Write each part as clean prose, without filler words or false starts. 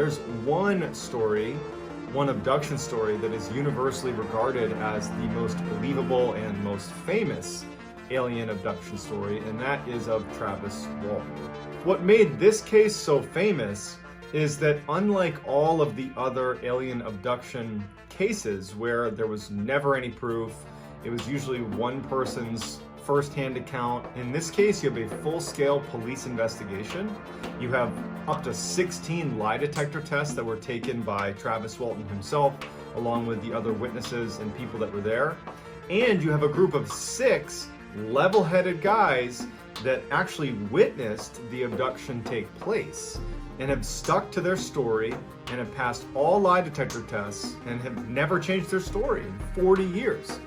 There's one story, one abduction story that is universally regarded as the most believable and most famous alien abduction story, and that is of Travis Walton. What made this case so famous is that unlike all of the other alien abduction cases where there was never any proof, it was usually one person's first-hand account. In this case, you have a full-scale police investigation. You have up to 16 lie detector tests that were taken by Travis Walton himself, along with the other witnesses and people that were there. And you have a group of 6 level-headed guys that actually witnessed the abduction take place and have stuck to their story and have passed all lie detector tests and have never changed their story in 40 years.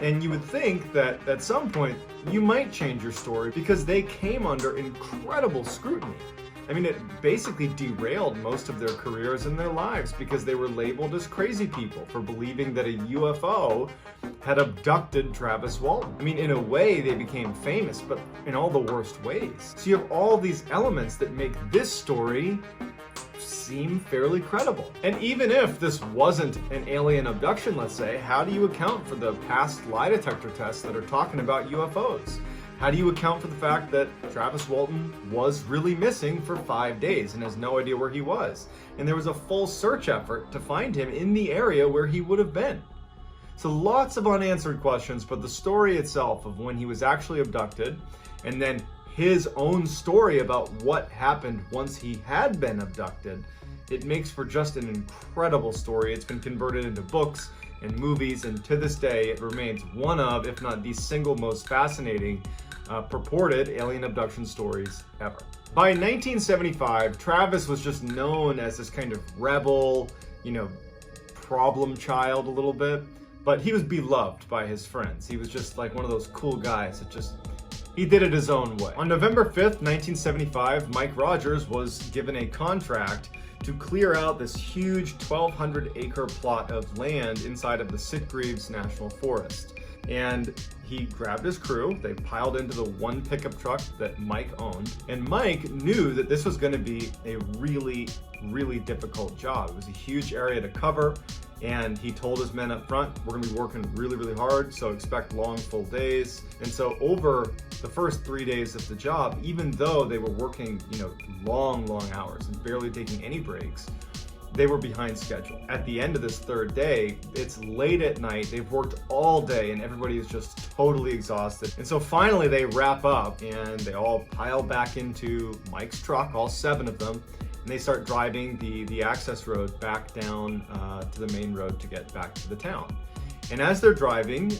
And you would think that at some point you might change your story because they came under incredible scrutiny. I mean, it basically derailed most of their careers and their lives because they were labeled as crazy people for believing that a UFO had abducted Travis Walton. I mean, in a way, they became famous, but in all the worst ways. So you have all these elements that make this story seem fairly credible. And even if this wasn't an alien abduction, let's say, how do you account for the past lie detector tests that are talking about UFOs? How do you account for the fact that Travis Walton was really missing for 5 days and has no idea where he was? And there was a full search effort to find him in the area where he would have been. So lots of unanswered questions, but the story itself of when he was actually abducted, and then his own story about what happened once he had been abducted, it makes for just an incredible story. It's been converted into books and movies, and to this day it remains one of, if not the single most fascinating purported alien abduction stories ever. By 1975, Travis was just known as this kind of rebel, problem child a little bit, but he was beloved by his friends. He was just like one of those cool guys that he did it his own way. On November 5th, 1975, Mike Rogers was given a contract to clear out this huge 1,200-acre plot of land inside of the Sitgreaves National Forest. And he grabbed his crew, they piled into the one pickup truck that Mike owned, and Mike knew that this was going to be a really, really difficult job. It was a huge area to cover, and he told his men up front, we're going to be working really, really hard, so expect long, full days. And so over the first 3 days of the job, even though they were working, long, long hours and barely taking any breaks, they were behind schedule. At the end of this 3rd day, it's late at night, they've worked all day, and everybody is just totally exhausted. And so finally they wrap up, and they all pile back into Mike's truck, all 7 of them, and they start driving the access road back down to the main road to get back to the town. And as they're driving,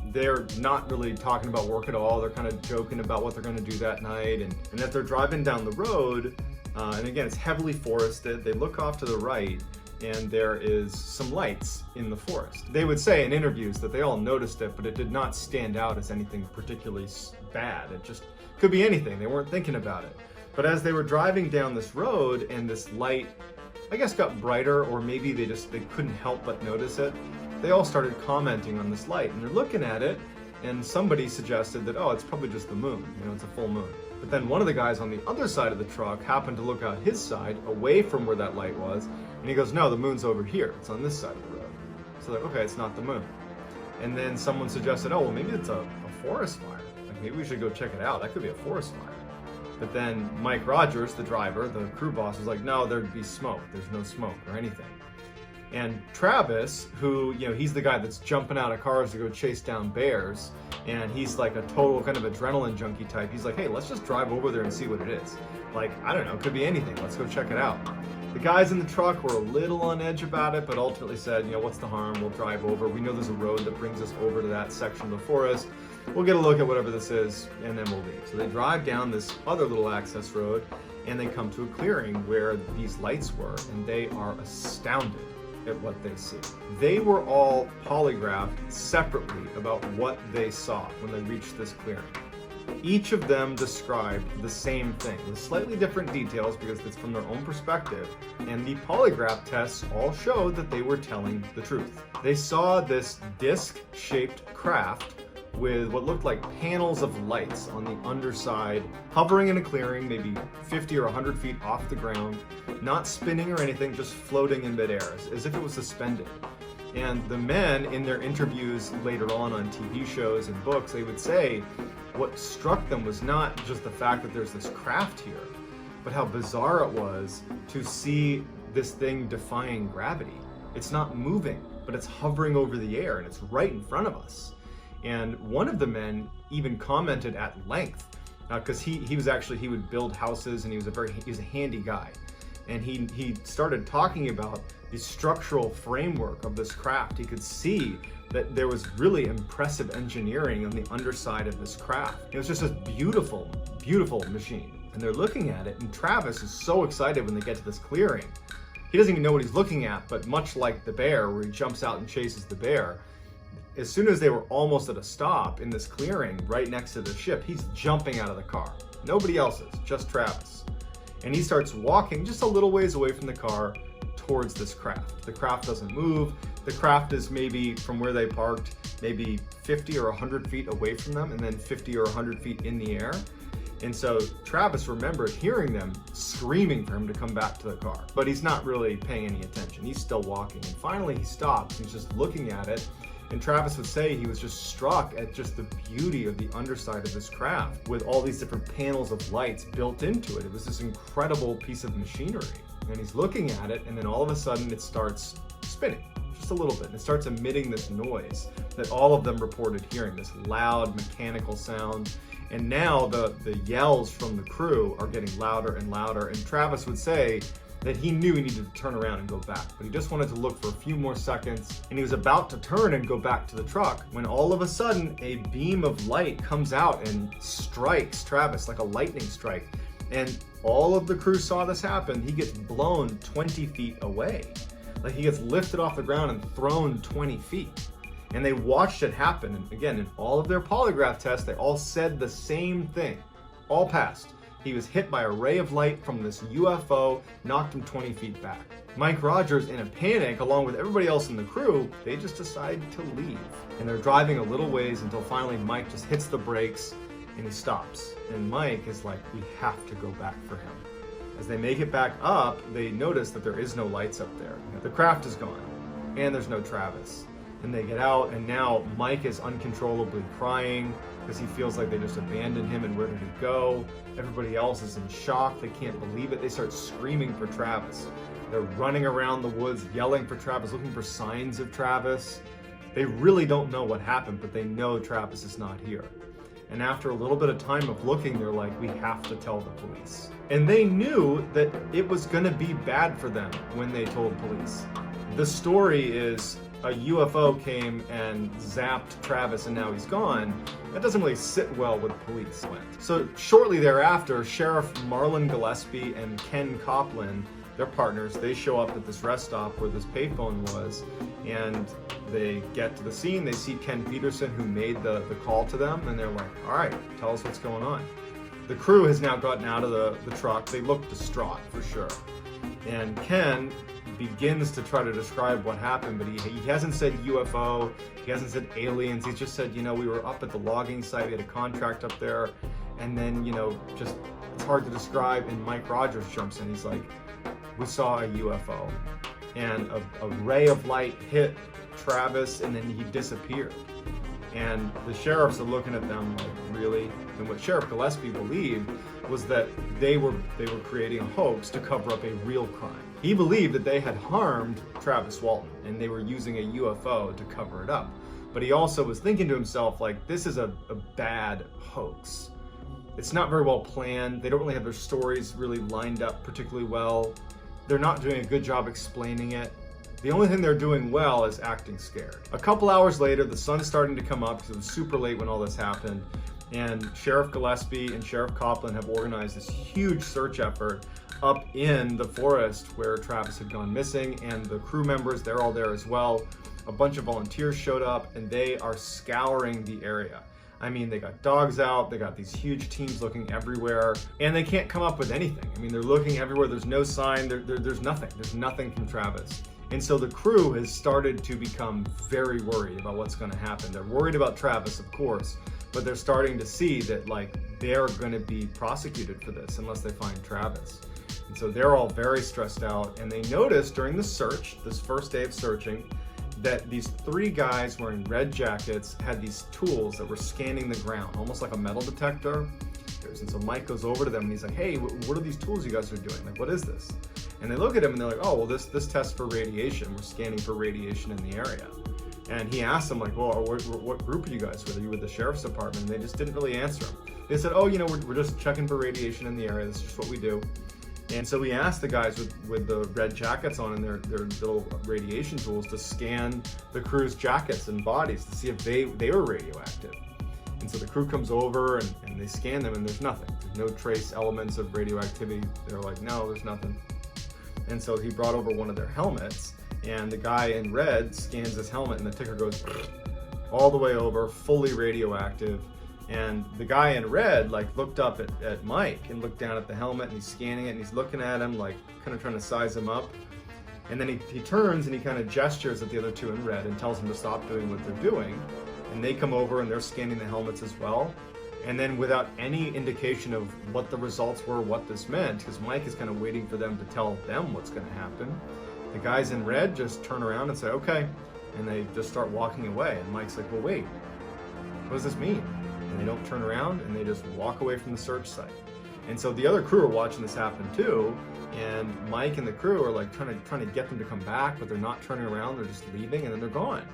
they're not really talking about work at all. They're kind of joking about what they're going to do that night. And as they're driving down the road, and again, it's heavily forested, they look off to the right, and there is some lights in the forest. They would say in interviews that they all noticed it, but it did not stand out as anything particularly bad. It just could be anything. They weren't thinking about it. But as they were driving down this road and this light, I guess, got brighter, or maybe they couldn't help but notice it, they all started commenting on this light, and they're looking at it, and somebody suggested that, oh, it's probably just the moon, it's a full moon. But then one of the guys on the other side of the truck happened to look out his side, away from where that light was, and he goes, no, the moon's over here, it's on this side of the road. So they're like, okay, it's not the moon. And then someone suggested, oh, well, maybe it's a forest fire. Like, maybe we should go check it out, that could be a forest fire. But then Mike Rogers, the driver, the crew boss, was like, no, there'd be smoke. There's no smoke or anything. And Travis, who, he's the guy that's jumping out of cars to go chase down bears, and he's like a total kind of adrenaline junkie type. He's like, hey, let's just drive over there and see what it is. Like, I don't know, it could be anything. Let's go check it out. The guys in the truck were a little on edge about it, but ultimately said, what's the harm? We'll drive over. We know there's a road that brings us over to that section of the forest. We'll get a look at whatever this is, and then we'll leave. So they drive down this other little access road, and they come to a clearing where these lights were, and they are astounded at what they see. They were all polygraphed separately about what they saw when they reached this clearing. Each of them described the same thing with slightly different details because it's from their own perspective, and the polygraph tests all showed that they were telling the truth. They saw this disc-shaped craft with what looked like panels of lights on the underside, hovering in a clearing, maybe 50 or 100 feet off the ground, not spinning or anything, just floating in midair, as if it was suspended. And the men, in their interviews later on TV shows and books, they would say what struck them was not just the fact that there's this craft here, but how bizarre it was to see this thing defying gravity. It's not moving, but it's hovering over the air, and it's right in front of us. And one of the men even commented at length, because he would build houses, and he was a handy guy. And he started talking about the structural framework of this craft. He could see that there was really impressive engineering on the underside of this craft. It was just a beautiful, beautiful machine. And they're looking at it, and Travis is so excited when they get to this clearing. He doesn't even know what he's looking at, but much like the bear, where he jumps out and chases the bear, as soon as they were almost at a stop in this clearing right next to the ship, he's jumping out of the car. Nobody else is, just Travis. And he starts walking just a little ways away from the car towards this craft. The craft doesn't move. The craft is maybe, from where they parked, maybe 50 or 100 feet away from them, and then 50 or 100 feet in the air. And so Travis remembered hearing them screaming for him to come back to the car, but he's not really paying any attention. He's still walking. And finally he stops. He's just looking at it. And Travis would say he was just struck at just the beauty of the underside of this craft with all these different panels of lights built into it. It was this incredible piece of machinery. And he's looking at it, and then all of a sudden it starts spinning just a little bit. And it starts emitting this noise that all of them reported hearing, this loud mechanical sound. And now the yells from the crew are getting louder and louder. And Travis would say that he knew he needed to turn around and go back, but he just wanted to look for a few more seconds, and he was about to turn and go back to the truck when all of a sudden a beam of light comes out and strikes Travis like a lightning strike. And all of the crew saw this happen. He gets blown 20 feet away. Like, he gets lifted off the ground and thrown 20 feet. And they watched it happen. And again, in all of their polygraph tests, they all said the same thing. All passed. He was hit by a ray of light from this UFO, knocked him 20 feet back. Mike Rogers, in a panic, along with everybody else in the crew, they just decide to leave. And they're driving a little ways until finally Mike just hits the brakes and he stops. And Mike is like, we have to go back for him. As they make it back up, they notice that there is no lights up there. The craft is gone, and there's no Travis. And they get out, and now Mike is uncontrollably crying because he feels like they just abandoned him, and where did he go? Everybody else is in shock. They can't believe it. They start screaming for Travis. They're running around the woods, yelling for Travis, looking for signs of Travis. They really don't know what happened, but they know Travis is not here. And after a little bit of time of looking, they're like, we have to tell the police. And they knew that it was gonna be bad for them when they told police. The story is a UFO came and zapped Travis and now he's gone. That doesn't really sit well with police. So shortly thereafter, Sheriff Marlon Gillespie and Ken Copeland, their partners, they show up at this rest stop where this payphone was, and they get to the scene. They see Ken Peterson, who made the call to them, and they're like, all right, tell us what's going on. The crew has now gotten out of the truck. They look distraught for sure. And Ken begins to try to describe what happened, but he hasn't said UFO, he hasn't said aliens, he's just said, you know, we were up at the logging site, we had a contract up there, and then, you know, just, it's hard to describe. And Mike Rogers jumps in, he's like, we saw a UFO, and a ray of light hit Travis, and then he disappeared. And the sheriffs are looking at them like, really? And what Sheriff Gillespie believed was that they were creating a hoax to cover up a real crime. He believed that they had harmed Travis Walton, and they were using a UFO to cover it up. But he also was thinking to himself, like, this is a bad hoax. It's not very well planned. They don't really have their stories really lined up particularly well. They're not doing a good job explaining it. The only thing they're doing well is acting scared. A couple hours later, the sun's starting to come up because it was super late when all this happened. And Sheriff Gillespie and Sheriff Copeland have organized this huge search effort up in the forest where Travis had gone missing, and the crew members, they're all there as well. A bunch of volunteers showed up, and they are scouring the area. I mean, they got dogs out, they got these huge teams looking everywhere, and they can't come up with anything. I mean, they're looking everywhere, there's no sign, there's nothing. There's nothing from Travis. And so the crew has started to become very worried about what's going to happen. They're worried about Travis, of course, but they're starting to see that like they're going to be prosecuted for this unless they find Travis. And so they're all very stressed out, and they noticed during the search, this first day of searching, that these 3 guys wearing red jackets had these tools that were scanning the ground, almost like a metal detector. And so Mike goes over to them and he's like, hey, what are these tools you guys are doing? Like, what is this? And they look at him and they're like, oh, well, this tests for radiation. We're scanning for radiation in the area. And he asked them, like, well, what group are you guys with? Are you with the sheriff's department? And they just didn't really answer him. They said, oh, we're just checking for radiation in the area. That's just what we do. And so we asked the guys with the red jackets on and their little radiation tools to scan the crew's jackets and bodies to see if they were radioactive. And so the crew comes over and they scan them, and there's nothing. There's no trace elements of radioactivity. They're like, no, there's nothing. And so he brought over one of their helmets, and the guy in red scans his helmet, and the ticker goes all the way over, fully radioactive. And the guy in red like looked up at Mike and looked down at the helmet, and he's scanning it, and he's looking at him like kind of trying to size him up. And then he turns and he kind of gestures at the other 2 in red and tells them to stop doing what they're doing. And they come over and they're scanning the helmets as well. And then without any indication of what the results were, what this meant, because Mike is kind of waiting for them to tell them what's going to happen, the guys in red just turn around and say, okay. And they just start walking away. And Mike's like, well, wait, what does this mean? And they don't turn around and they just walk away from the search site. And so the other crew are watching this happen too. And Mike and the crew are like trying to get them to come back, but they're not turning around. They're just leaving, and then they're gone.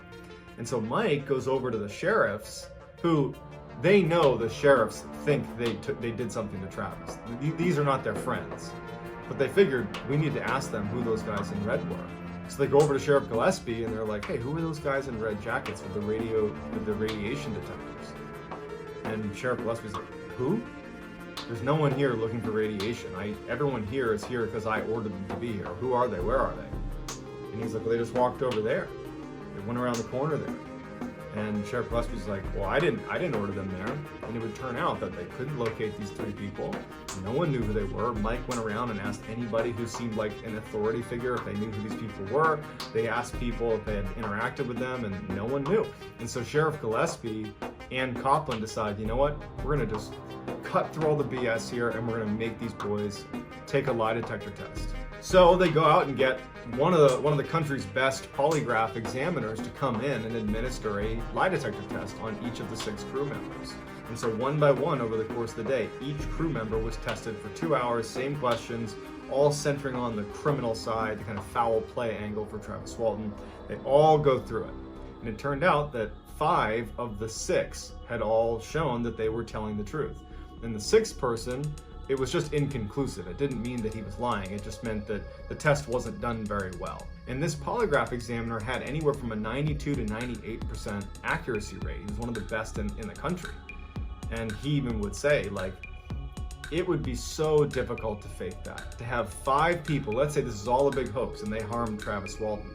And so Mike goes over to the sheriffs, who they know the sheriffs think they did something to Travis. These are not their friends, but they figured we need to ask them who those guys in red were. So they go over to Sheriff Gillespie and they're like, hey, who are those guys in red jackets with the radiation detectors? And Sheriff Gillespie's like, who? There's no one here looking for radiation. Everyone here is here because I ordered them to be here. Who are they? Where are they? And he's like, well, they just walked over there. They went around the corner there. And Sheriff Gillespie's like, well, I didn't order them there. And it would turn out that they couldn't locate these 3 people. No one knew who they were. Mike went around and asked anybody who seemed like an authority figure if they knew who these people were. They asked people if they had interacted with them, and no one knew. And so Sheriff Gillespie and Copland decide, you know what? We're gonna just cut through all the BS here, and we're gonna make these boys take a lie detector test. So they go out and get one of the country's best polygraph examiners to come in and administer a lie detector test on each of the 6 crew members. And so one by one over the course of the day, each crew member was tested for 2 hours, same questions, all centering on the criminal side, the kind of foul play angle for Travis Walton. They all go through it. And it turned out that 5 of the 6 had all shown that they were telling the truth. And the 6th person, it was just inconclusive. It didn't mean that he was lying. It just meant that the test wasn't done very well. And this polygraph examiner had anywhere from a 92 to 98% accuracy rate. He was one of the best in the country. And he even would say, like, it would be so difficult to fake that. To have 5 people, let's say this is all a big hoax and they harmed Travis Walton.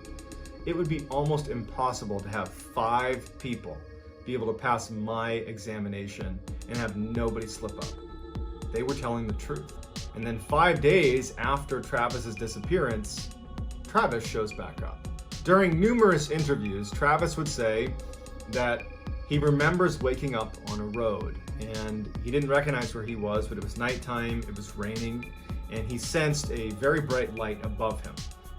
It would be almost impossible to have 5 people be able to pass my examination and have nobody slip up. They were telling the truth. And then 5 days after Travis's disappearance, Travis shows back up. During numerous interviews, Travis would say that he remembers waking up on a road and he didn't recognize where he was, but it was nighttime, it was raining, and he sensed a very bright light above him.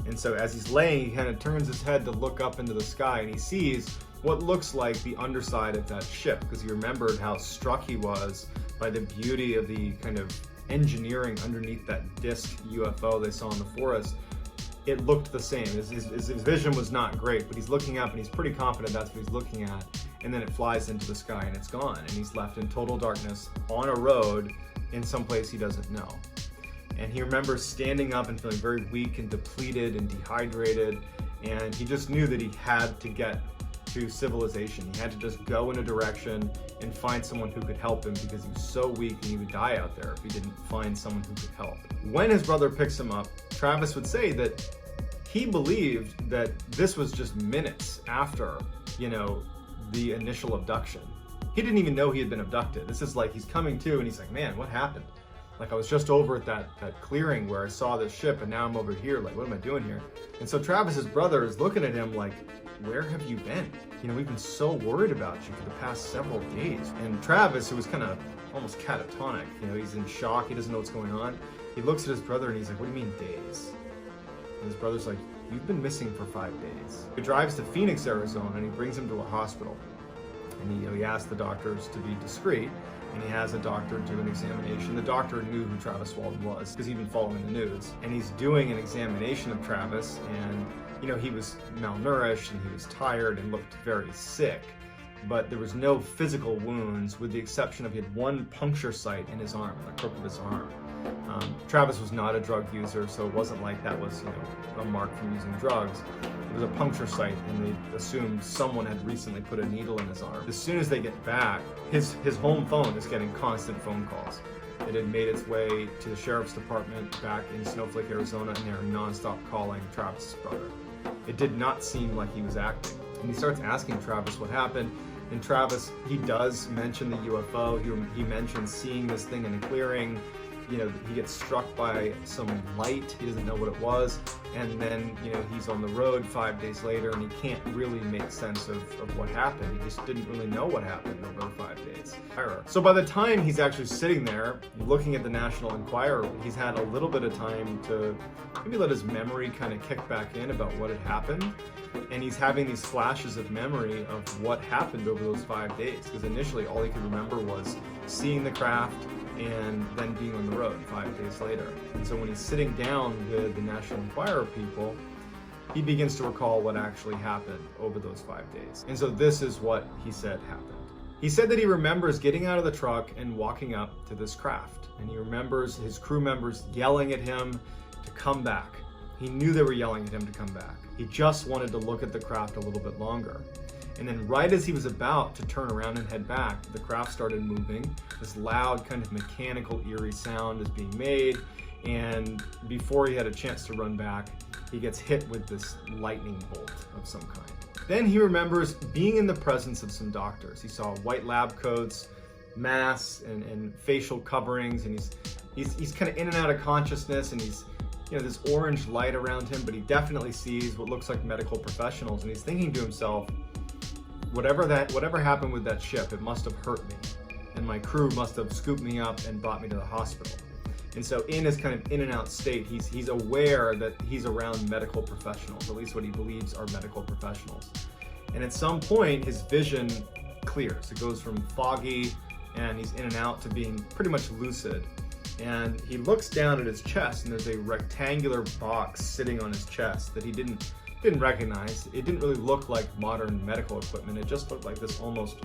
And so as he's laying, he kind of turns his head to look up into the sky, and he sees what looks like the underside of that ship, because he remembered how struck he was by the beauty of the kind of engineering underneath that disc UFO they saw in the forest. It looked the same. His vision was not great, but he's looking up and he's pretty confident that's what he's looking at. And then it flies into the sky and it's gone. And he's left in total darkness on a road in some place he doesn't know. And he remembers standing up and feeling very weak and depleted and dehydrated. And he just knew that he had to get to civilization. He had to just go in a direction and find someone who could help him, because he was so weak and he would die out there if he didn't find someone who could help. When his brother picks him up, Travis would say that he believed that this was just minutes after, the initial abduction. He didn't even know he had been abducted. This is like he's coming to and he's like, man, what happened? Like, I was just over at that clearing where I saw this ship, and now I'm over here. Like, what am I doing here? And so Travis's brother is looking at him like, where have you been? You know, we've been so worried about you for the past several days. And Travis, who was kind of almost catatonic, you know, he's in shock. He doesn't know what's going on. He looks at his brother and he's like, what do you mean days? And his brother's like, you've been missing for 5 days. He drives to Phoenix, Arizona, and he brings him to a hospital. And he asks the doctors to be discreet, and he has a doctor do an examination. The doctor knew who Travis Walton was because he'd been following the news. And he's doing an examination of Travis, and you know, he was malnourished and he was tired and looked very sick, but there was no physical wounds with the exception of he had one puncture site in his arm, the crook of his arm. Travis was not a drug user, so it wasn't like that was, you know, a mark from using drugs. It was a puncture site, and they assumed someone had recently put a needle in his arm. As soon as they get back, his home phone is getting constant phone calls. It had made its way to the sheriff's department back in Snowflake, Arizona, and they were nonstop calling Travis's brother. It did not seem like he was acting. And he starts asking Travis what happened. And Travis, he does mention the UFO. He mentions seeing this thing in a clearing. You know, he gets struck by some light. He doesn't know what it was. And then, you know, he's on the road 5 days later, and he can't really make sense of what happened. He just didn't really know what happened over the 5 days. So by the time he's actually sitting there looking at the National Enquirer, he's had a little bit of time to maybe let his memory kind of kick back in about what had happened. And he's having these flashes of memory of what happened over those 5 days. Because initially all he could remember was seeing the craft and then being on the road 5 days later. And so when he's sitting down with the National Enquirer people, he begins to recall what actually happened over those 5 days. And so this is what he said happened. He said that he remembers getting out of the truck and walking up to this craft. And he remembers his crew members yelling at him to come back. He knew they were yelling at him to come back. He just wanted to look at the craft a little bit longer. And then right as he was about to turn around and head back, the craft started moving. This loud kind of mechanical, eerie sound is being made. And before he had a chance to run back, he gets hit with this lightning bolt of some kind. Then he remembers being in the presence of some doctors. He saw white lab coats, masks, and facial coverings, and he's kind of in and out of consciousness, and he's, you know, this orange light around him, but he definitely sees what looks like medical professionals, and he's thinking to himself, whatever happened with that ship, it must have hurt me, and my crew must have scooped me up and brought me to the hospital. And so in his kind of in and out state, he's aware that he's around medical professionals, at least what he believes are medical professionals. And at some point, his vision clears. It goes from foggy and he's in and out to being pretty much lucid. And he looks down at his chest, and there's a rectangular box sitting on his chest that he didn't recognize. It didn't really look like modern medical equipment. It just looked like this almost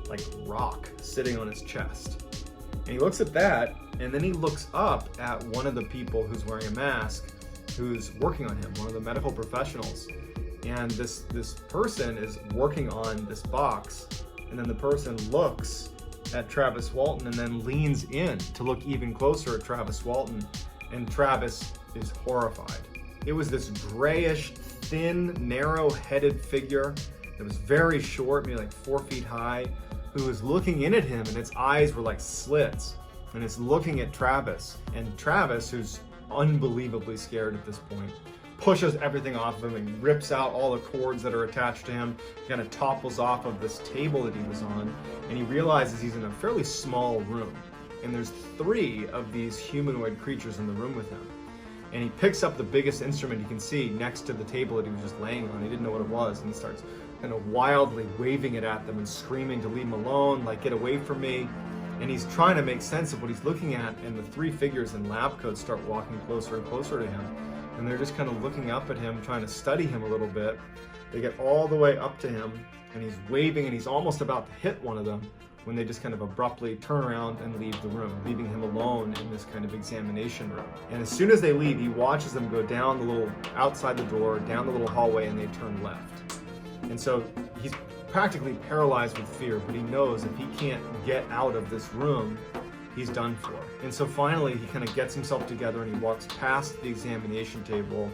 like rock sitting on his chest. And he looks at that, and then he looks up at one of the people who's wearing a mask, who's working on him, one of the medical professionals. And this person is working on this box, and then the person looks at Travis Walton and then leans in to look even closer at Travis Walton, and Travis is horrified. It was this grayish, thin, narrow-headed figure that was very short, maybe like 4 feet high, who was looking in at him, and its eyes were like slits, and it's looking at Travis. And Travis, who's unbelievably scared at this point, pushes everything off of him and rips out all the cords that are attached to him, kind of topples off of this table that he was on, and he realizes he's in a fairly small room, and there's 3 of these humanoid creatures in the room with him. And he picks up the biggest instrument he can see next to the table that he was just laying on. He didn't know what it was, and he starts kind of wildly waving it at them and screaming to leave him alone, like, get away from me. And he's trying to make sense of what he's looking at, and the 3 figures in lab coats start walking closer and closer to him. And they're just kind of looking up at him, trying to study him a little bit. They get all the way up to him, and he's waving, and he's almost about to hit one of them when they just kind of abruptly turn around and leave the room, leaving him alone in this kind of examination room. And as soon as they leave, he watches them go down the little, outside the door, down the little hallway, and they turn left. And so he's practically paralyzed with fear, but he knows if he can't get out of this room, he's done for. And so finally he kind of gets himself together, and he walks past the examination table,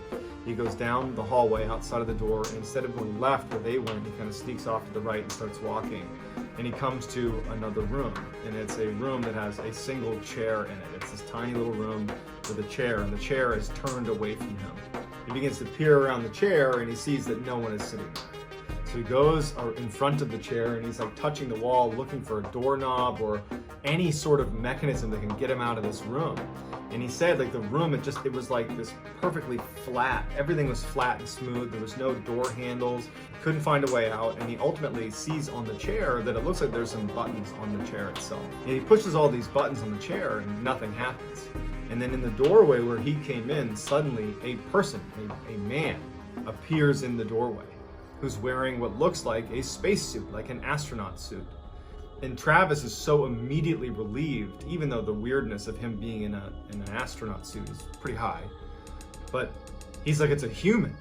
He goes down the hallway outside of the door, and instead of going left where they went, he kind of sneaks off to the right and starts walking. And he comes to another room, and it's a room that has a single chair in it. It's this tiny little room with a chair, and the chair is turned away from him. He begins to peer around the chair, and he sees that no one is sitting there. So he goes in front of the chair, and he's like touching the wall, looking for a doorknob or any sort of mechanism that can get him out of this room. And he said, like, the room, it was like this perfectly flat. Everything was flat and smooth. There was no door handles. Couldn't find a way out. And he ultimately sees on the chair that it looks like there's some buttons on the chair itself. And he pushes all these buttons on the chair, and nothing happens. And then in the doorway where he came in, suddenly a person, a man, appears in the doorway, who's wearing what looks like a spacesuit, like an astronaut suit. And Travis is so immediately relieved, even though the weirdness of him being in an astronaut suit is pretty high. But he's like, it's a human.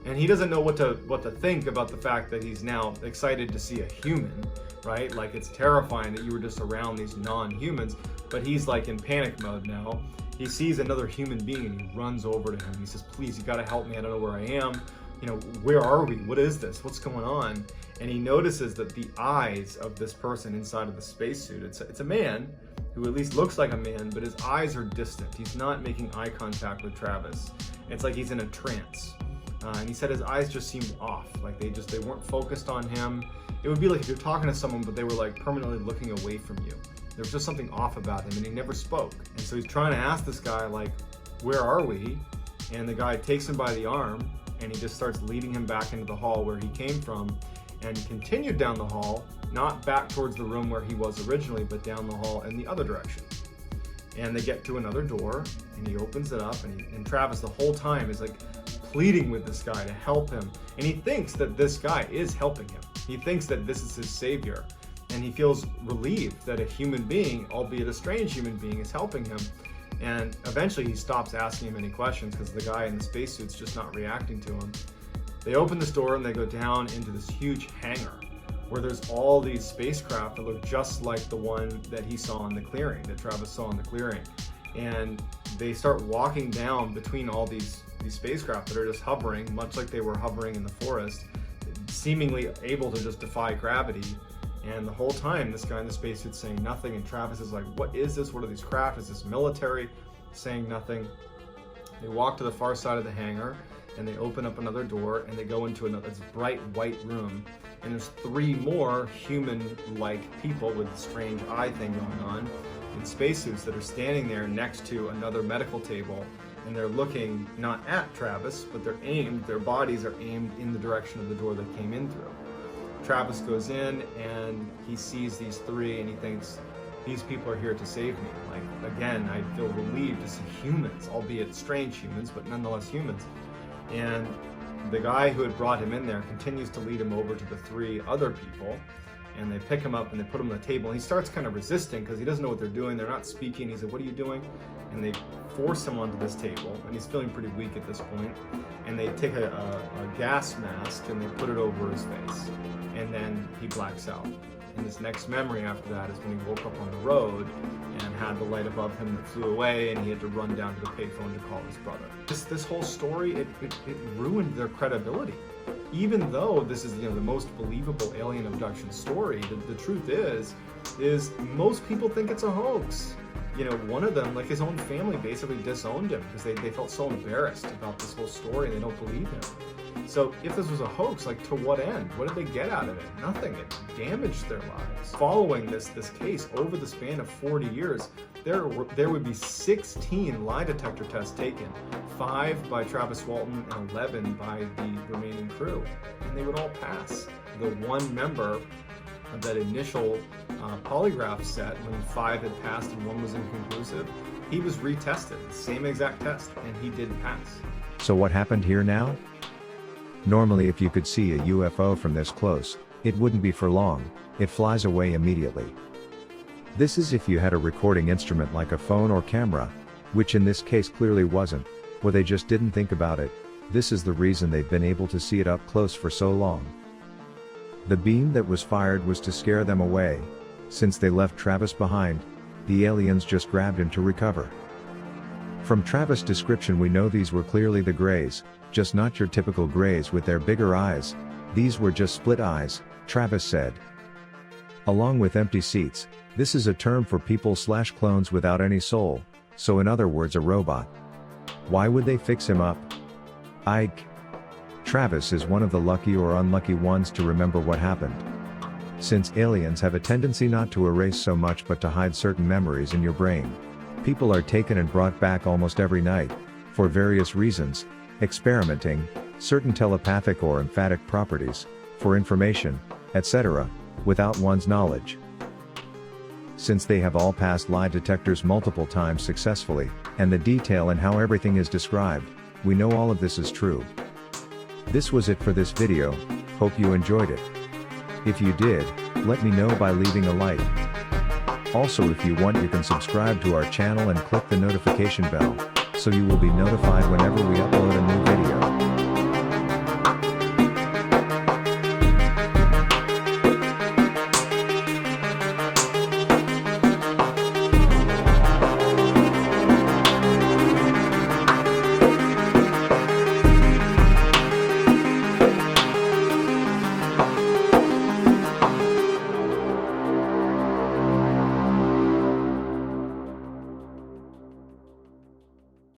And he doesn't know what to think about the fact that he's now excited to see a human, right? Like, it's terrifying that you were just around these non-humans, but he's like in panic mode now. He sees another human being and he runs over to him. He says, please, you gotta help me, I don't know where I am. You know, where are we? What is this? What's going on? And he notices that the eyes of this person inside of the spacesuit, it's a man who at least looks like a man, but his eyes are distant. He's not making eye contact with Travis. It's like he's in a trance. And he said his eyes just seemed off, like they weren't focused on him. It would be like if you're talking to someone, but they were like permanently looking away from you. There was just something off about him, and he never spoke. And so he's trying to ask this guy, like, where are we? And the guy takes him by the arm, and he just starts leading him back into the hall where he came from, and he continued down the hall, not back towards the room where he was originally, but down the hall in the other direction. And they get to another door, and he opens it up, and Travis the whole time is like pleading with this guy to help him, and he thinks that this guy is helping him. He thinks that this is his savior, and he feels relieved that a human being, albeit a strange human being, is helping him. And eventually he stops asking him any questions because the guy in the spacesuit's just not reacting to him. They open this door and they go down into this huge hangar where there's all these spacecraft that look just like the one that he saw in the clearing, that Travis saw in the clearing. And they start walking down between all these spacecraft that are just hovering, much like they were hovering in the forest, seemingly able to just defy gravity. And the whole time, this guy in the spacesuit's saying nothing, and Travis is like, what is this? What are these craft? Is this military? Saying nothing. They walk to the far side of the hangar, and they open up another door, and they go into this bright white room, and there's 3 more human-like people with a strange eye thing going on in spacesuits that are standing there next to another medical table, and they're looking not at Travis, but their bodies are aimed in the direction of the door they came in through. Travis goes in and he sees these 3 and he thinks, these people are here to save me. Like, again, I feel relieved to see humans, albeit strange humans, but nonetheless humans. And the guy who had brought him in there continues to lead him over to the 3 other people, and they pick him up and they put him on the table, and he starts kind of resisting because he doesn't know what they're doing. They're not speaking. He's like, what are you doing? And they force him onto this table, and he's feeling pretty weak at this point. And they take a gas mask and they put it over his face, and then he blacks out. And his next memory after that is when he woke up on the road and had the light above him that flew away, and he had to run down to the payphone to call his brother. This whole story, it ruined their credibility. Even though this is the most believable alien abduction story, the truth is most people think it's a hoax. One of them, like his own family, basically disowned him because they felt so embarrassed about this whole story and they don't believe him. So if this was a hoax, like, to what end? What did they get out of it? Nothing. It damaged their lives. Following this case over the span of 40 years, there would be 16 lie detector tests taken, 5 by Travis Walton and 11 by the remaining crew, and they would all pass. The one member of that initial polygraph set, when 5 had passed and 1 was inconclusive, he was retested, same exact test, and he did pass. So what happened here now? Normally, if you could see a UFO from this close, it wouldn't be for long, it flies away immediately. This is if you had a recording instrument like a phone or camera, which in this case clearly wasn't, or they just didn't think about it. This is the reason they've been able to see it up close for so long. The beam that was fired was to scare them away. Since they left Travis behind, the aliens just grabbed him to recover. From Travis' description we know these were clearly the Greys, just not your typical Greys with their bigger eyes. These were just split eyes, Travis said. Along with empty seats, this is a term for people/clones without any soul, so in other words a robot. Why would they fix him up? Ike. Travis is one of the lucky or unlucky ones to remember what happened. Since aliens have a tendency not to erase so much but to hide certain memories in your brain. People are taken and brought back almost every night, for various reasons, experimenting, certain telepathic or emphatic properties, for information, etc., without one's knowledge. Since they have all passed lie detectors multiple times successfully, and the detail in how everything is described, we know all of this is true. This was it for this video, hope you enjoyed it. If you did, let me know by leaving a like. Also if you want you can subscribe to our channel and click the notification bell, so you will be notified whenever we upload a new video.